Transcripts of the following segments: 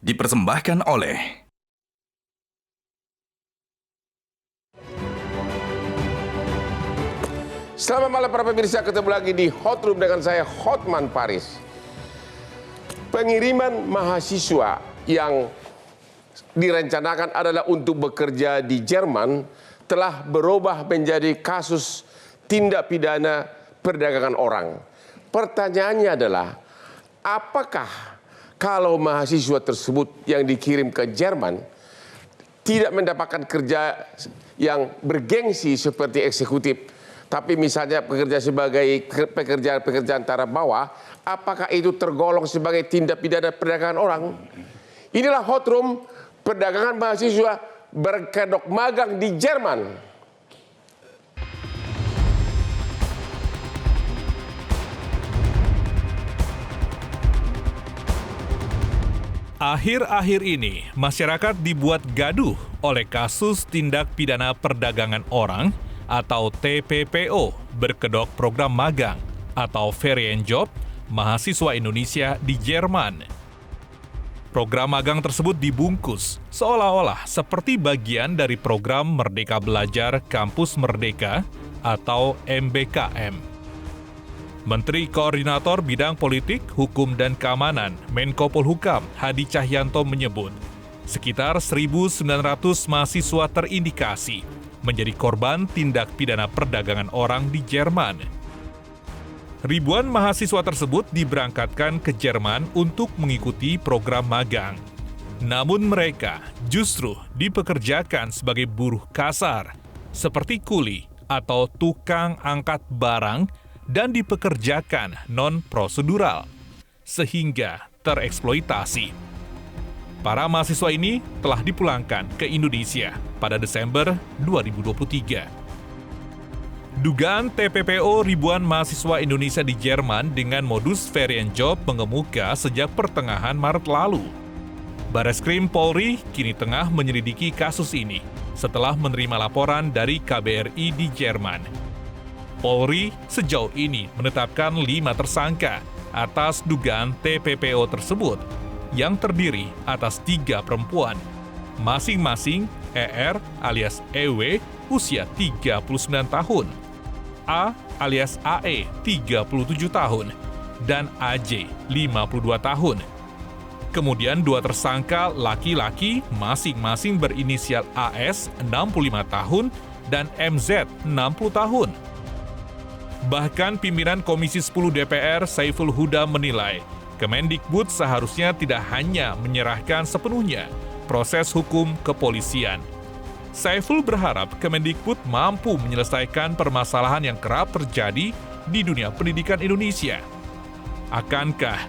dipersembahkan oleh Selamat malam para pemirsa, ketemu lagi di Hot Room dengan saya Hotman Paris. Pengiriman mahasiswa yang direncanakan adalah untuk bekerja di Jerman telah berubah menjadi kasus tindak pidana perdagangan orang. Pertanyaannya adalah, apakah kalau mahasiswa tersebut yang dikirim ke Jerman tidak mendapatkan kerja yang bergengsi seperti eksekutif, tapi misalnya pekerja sebagai pekerjaan antara bawah, apakah itu tergolong sebagai tindak pidana perdagangan orang? Inilah Hot Room, perdagangan mahasiswa berkedok magang di Jerman. Akhir-akhir ini, masyarakat dibuat gaduh oleh kasus tindak pidana perdagangan orang atau TPPO berkedok program magang atau Ferienjob mahasiswa Indonesia di Jerman. Program magang tersebut dibungkus seolah-olah seperti bagian dari program Merdeka Belajar Kampus Merdeka atau MBKM. Menteri Koordinator Bidang Politik, Hukum dan Keamanan Menko Polhukam Hadi Cahyanto menyebut sekitar 1.900 mahasiswa terindikasi menjadi korban tindak pidana perdagangan orang di Jerman. Ribuan mahasiswa tersebut diberangkatkan ke Jerman untuk mengikuti program magang. Namun mereka justru dipekerjakan sebagai buruh kasar, seperti kuli atau tukang angkat barang dan dipekerjakan non-prosedural, sehingga tereksploitasi. Para mahasiswa ini telah dipulangkan ke Indonesia pada Desember 2023. Dugaan TPPO ribuan mahasiswa Indonesia di Jerman dengan modus Ferienjob mengemuka sejak pertengahan Maret lalu. Bareskrim Polri kini tengah menyelidiki kasus ini setelah menerima laporan dari KBRI di Jerman. Polri sejauh ini menetapkan 5 tersangka atas dugaan TPPO tersebut yang terdiri atas 3 perempuan, masing-masing ER alias EW usia 39 tahun, A alias AE 37 tahun, dan AJ 52 tahun. Kemudian 2 tersangka laki-laki masing-masing berinisial AS 65 tahun dan MZ 60 tahun. Bahkan pimpinan Komisi 10 DPR Saiful Huda menilai Kemendikbud seharusnya tidak hanya menyerahkan sepenuhnya proses hukum kepolisian. Saiful berharap Kemendikbud mampu menyelesaikan permasalahan yang kerap terjadi di dunia pendidikan Indonesia. Akankah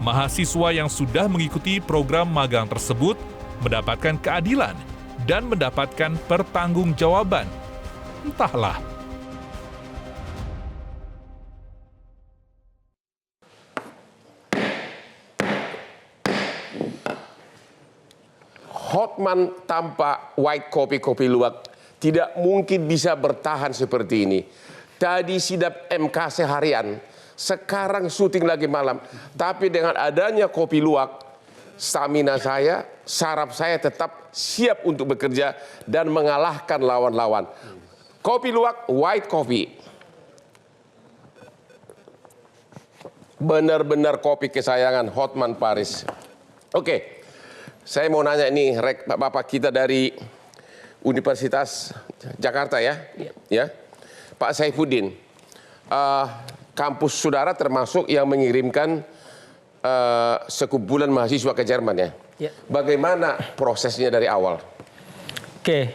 mahasiswa yang sudah mengikuti program magang tersebut mendapatkan keadilan dan mendapatkan pertanggungjawaban? Entahlah. Hotman tanpa white kopi luwak tidak mungkin bisa bertahan seperti ini. Tadi sidap MK seharian, sekarang syuting lagi malam. Tapi dengan adanya kopi luwak, stamina saya, saraf saya tetap siap untuk bekerja dan mengalahkan lawan-lawan. Kopi luwak, white coffee. Benar-benar kopi kesayangan Hotman Paris. Oke. Saya mau nanya nih, Bapak kita dari Universitas Jakarta ya, ya, Pak Saifuddin, kampus saudara termasuk yang mengirimkan sekumpulan mahasiswa ke Jerman ya. Bagaimana prosesnya dari awal? Oke,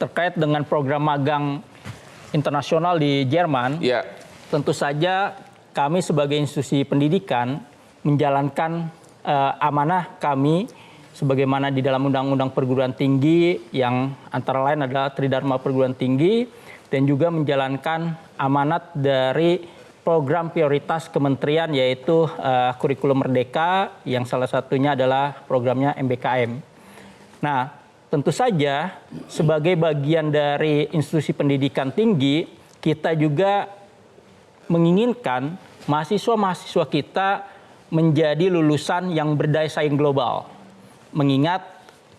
terkait dengan program magang internasional di Jerman, tentu saja kami sebagai institusi pendidikan menjalankan amanah kami sebagaimana di dalam Undang-Undang Perguruan Tinggi yang antara lain adalah Tridharma Perguruan Tinggi dan juga menjalankan amanat dari program prioritas kementerian yaitu Kurikulum Merdeka yang salah satunya adalah programnya MBKM. Nah, tentu saja sebagai bagian dari institusi pendidikan tinggi kita juga menginginkan mahasiswa-mahasiswa kita menjadi lulusan yang berdaya saing global. Mengingat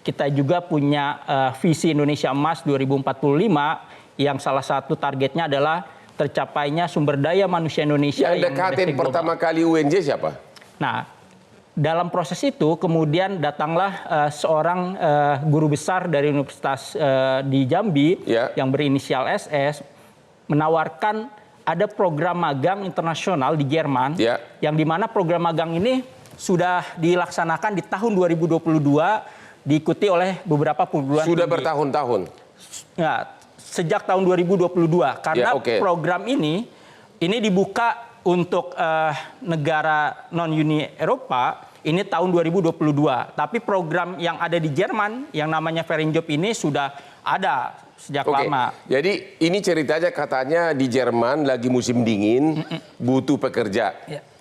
kita juga punya visi Indonesia Emas 2045 yang salah satu targetnya adalah tercapainya sumber daya manusia Indonesia yang dekatin pertama kali UNJ siapa? Nah, dalam proses itu kemudian datanglah seorang guru besar dari Universitas di Jambi yang berinisial SS menawarkan ada program magang internasional di Jerman yang dimana program magang ini sudah dilaksanakan di tahun 2022 diikuti oleh beberapa perguruan tinggi. Sudah bertahun-tahun? Ya, sejak tahun 2022 karena program ini dibuka untuk negara non-Uni Eropa. Ini tahun 2022, tapi program yang ada di Jerman yang namanya Ferienjob ini sudah ada sejak lama. Jadi ini ceritanya katanya di Jerman lagi musim dingin, butuh pekerja.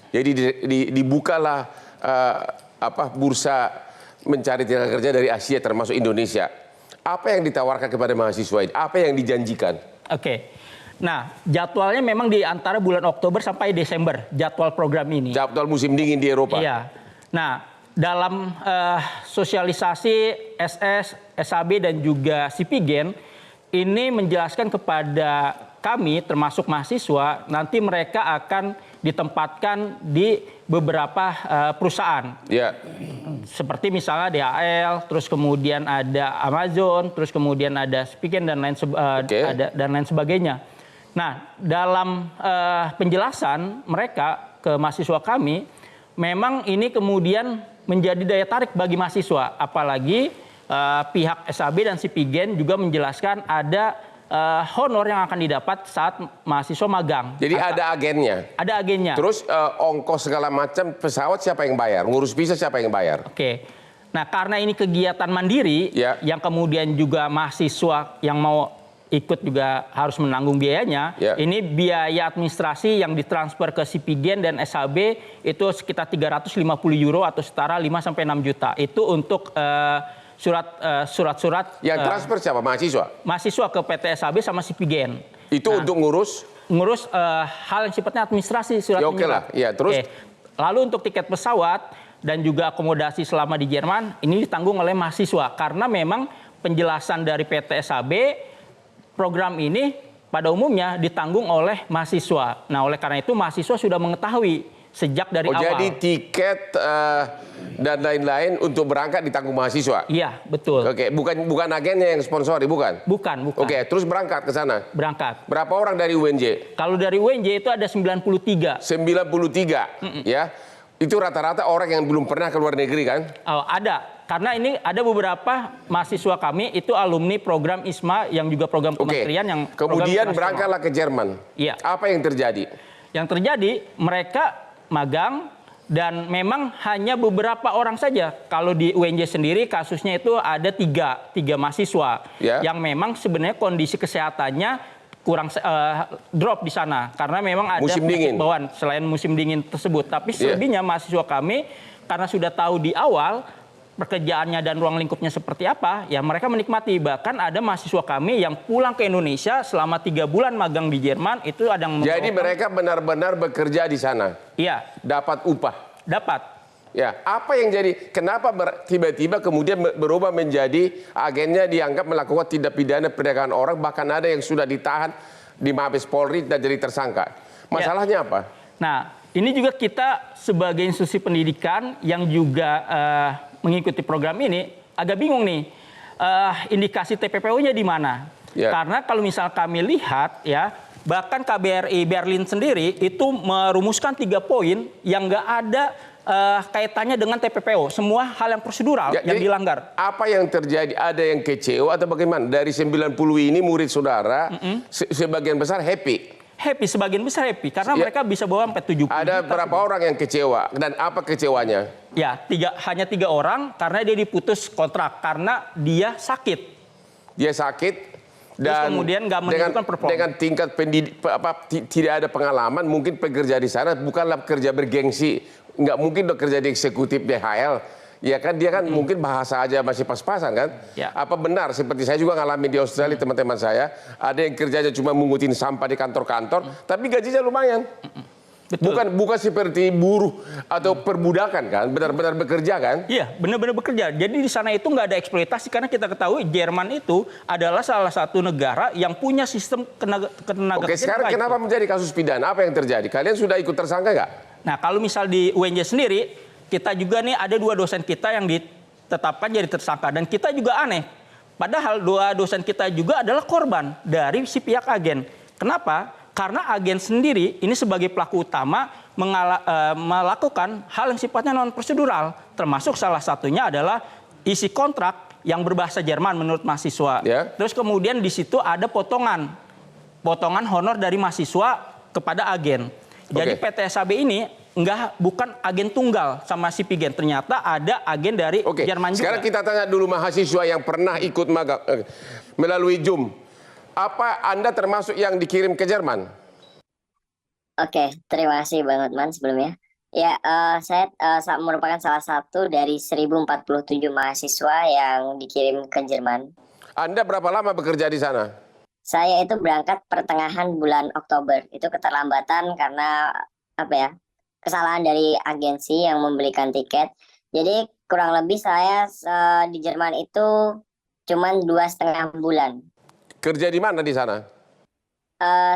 Jadi dibukalah bursa mencari tenaga kerja dari Asia termasuk Indonesia. Apa yang ditawarkan kepada mahasiswa ini? Apa yang dijanjikan? Nah, jadwalnya memang di antara bulan Oktober sampai Desember, jadwal program ini. Jadwal musim dingin di Eropa. Iya. Nah, dalam sosialisasi SS, SAB dan juga Sipigen ini menjelaskan kepada kami termasuk mahasiswa nanti mereka akan ditempatkan di beberapa perusahaan. Seperti misalnya DHL, terus kemudian ada Amazon, terus kemudian ada Sipigen dan lain sebagainya. Nah, dalam penjelasan mereka ke mahasiswa kami memang ini kemudian menjadi daya tarik bagi mahasiswa, apalagi pihak SAB dan Sipigen juga menjelaskan ada honor yang akan didapat saat mahasiswa magang. Jadi ada agennya? Ada agennya. Terus ongkos segala macam pesawat siapa yang bayar? Ngurus visa siapa yang bayar? Nah, karena ini kegiatan mandiri yang kemudian juga mahasiswa yang mau ikut juga harus menanggung biayanya. Ini biaya administrasi yang ditransfer ke Sipigen dan SAB itu sekitar 350 euro atau setara 5 sampai 6 juta. Itu untuk surat-surat. Yang transfer siapa? Mahasiswa? Mahasiswa ke PT SAB sama Sipigen. Itu untuk ngurus hal yang sifatnya administrasi surat menyurat. Terus? Lalu untuk tiket pesawat dan juga akomodasi selama di Jerman ini ditanggung oleh mahasiswa karena memang penjelasan dari PT SAB program ini pada umumnya ditanggung oleh mahasiswa. Nah, oleh karena itu mahasiswa sudah mengetahui sejak dari awal. Jadi tiket dan lain-lain untuk berangkat ditanggung mahasiswa? Iya, betul. Bukan agennya yang sponsori, bukan? Bukan. Terus berangkat ke sana? Berangkat. Berapa orang dari UNJ? Kalau dari UNJ itu ada 93. 93, ya? Itu rata-rata orang yang belum pernah ke luar negeri, kan? Ada. Karena ini ada beberapa mahasiswa kami itu alumni program ISMA yang juga program kementerian yang kemudian berangkatlah ke Jerman. Iya. Apa yang terjadi? Yang terjadi mereka magang dan memang hanya beberapa orang saja. Kalau di UNJ sendiri kasusnya itu ada tiga mahasiswa yang memang sebenarnya kondisi kesehatannya kurang drop di sana karena memang ada musim dingin bawaan selain musim dingin tersebut. Tapi selebihnya mahasiswa kami karena sudah tahu di awal pekerjaannya dan ruang lingkupnya seperti apa, ya mereka menikmati. Bahkan ada mahasiswa kami yang pulang ke Indonesia selama 3 bulan magang di Jerman, itu ada yang jadi mereka benar-benar bekerja di sana? Iya. Dapat upah? Dapat. Ya, apa yang jadi, kenapa tiba-tiba kemudian berubah menjadi agennya dianggap melakukan tindak pidana perdagangan orang, bahkan ada yang sudah ditahan di Mabes Polri dan jadi tersangka. Masalahnya apa? Nah, ini juga kita sebagai institusi pendidikan yang juga mengikuti program ini agak bingung nih indikasi TPPO-nya di mana? Karena kalau misal kami lihat bahkan KBRI Berlin sendiri itu merumuskan 3 poin yang nggak ada kaitannya dengan TPPO. Semua hal yang prosedural yang dilanggar. Apa yang terjadi? Ada yang kecewa atau bagaimana? Dari 90 ini murid saudara sebagian besar happy. Sebagian besar happy karena mereka bisa bawa sampai 70. Ada berapa orang yang kecewa dan apa kecewanya? Ya, hanya 3 orang karena dia diputus kontrak karena dia sakit. Dia sakit dan kemudian nggak menunjukkan performa. Dengan tingkat tidak ada pengalaman, mungkin pekerja di sana bukanlah pekerja bergengsi, nggak mungkin bekerja di eksekutif DHL. Ya kan dia kan mungkin bahasa aja masih pas-pasan kan? Apa benar seperti saya juga ngalamin di Australia teman-teman saya, ada yang kerjanya cuma mengutin sampah di kantor-kantor, tapi gajinya lumayan. Betul. Bukan seperti buruh atau perbudakan kan, benar-benar bekerja kan? Iya, benar-benar bekerja. Jadi di sana itu nggak ada eksploitasi karena kita ketahui Jerman itu adalah salah satu negara yang punya sistem ketenaga Oke, sekarang kenapa menjadi kasus pidana? Apa yang terjadi? Kalian sudah ikut tersangka nggak? Nah, kalau misal di UNJ sendiri, kita juga nih ada 2 dosen kita yang ditetapkan jadi tersangka dan kita juga aneh. Padahal 2 dosen kita juga adalah korban dari si pihak agen. Kenapa? Karena agen sendiri ini sebagai pelaku utama melakukan hal yang sifatnya non prosedural, termasuk salah satunya adalah isi kontrak yang berbahasa Jerman menurut mahasiswa. Terus kemudian di situ ada potongan honor dari mahasiswa kepada agen. Jadi PT SAB ini bukan agen tunggal sama si Pigen, ternyata ada agen dari Jerman juga. Sekarang kita tanya dulu mahasiswa yang pernah ikut magang melalui JUM. Apa Anda termasuk yang dikirim ke Jerman? Oke, terima kasih Bang Hotman sebelumnya. Ya, saya merupakan salah satu dari 1047 mahasiswa yang dikirim ke Jerman. Anda berapa lama bekerja di sana? Saya itu berangkat pertengahan bulan Oktober. Itu keterlambatan karena kesalahan dari agensi yang membelikan tiket. Jadi kurang lebih saya di Jerman itu cuman 2,5 bulan. Kerja di mana di sana?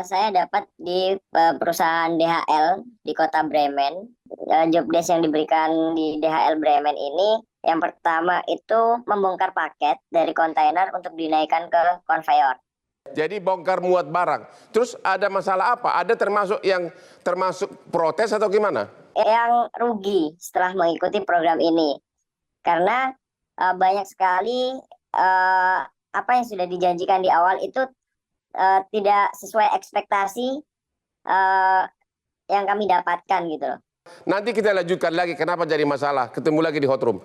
Saya dapat di perusahaan DHL di kota Bremen. Job desk yang diberikan di DHL Bremen ini, yang pertama itu membongkar paket dari kontainer untuk dinaikkan ke konveyor. Jadi bongkar muat barang. Terus ada masalah apa? Ada termasuk protes atau gimana? Yang rugi setelah mengikuti program ini. Karena banyak sekali apa yang sudah dijanjikan di awal itu tidak sesuai ekspektasi yang kami dapatkan gitu loh. Nanti kita lanjutkan lagi kenapa jadi masalah. Ketemu lagi di Hot Room.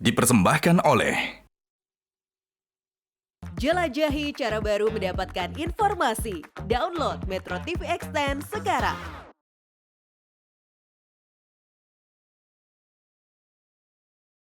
Dipersembahkan oleh Jelajahi cara baru mendapatkan informasi. Download Metro TV Extend sekarang.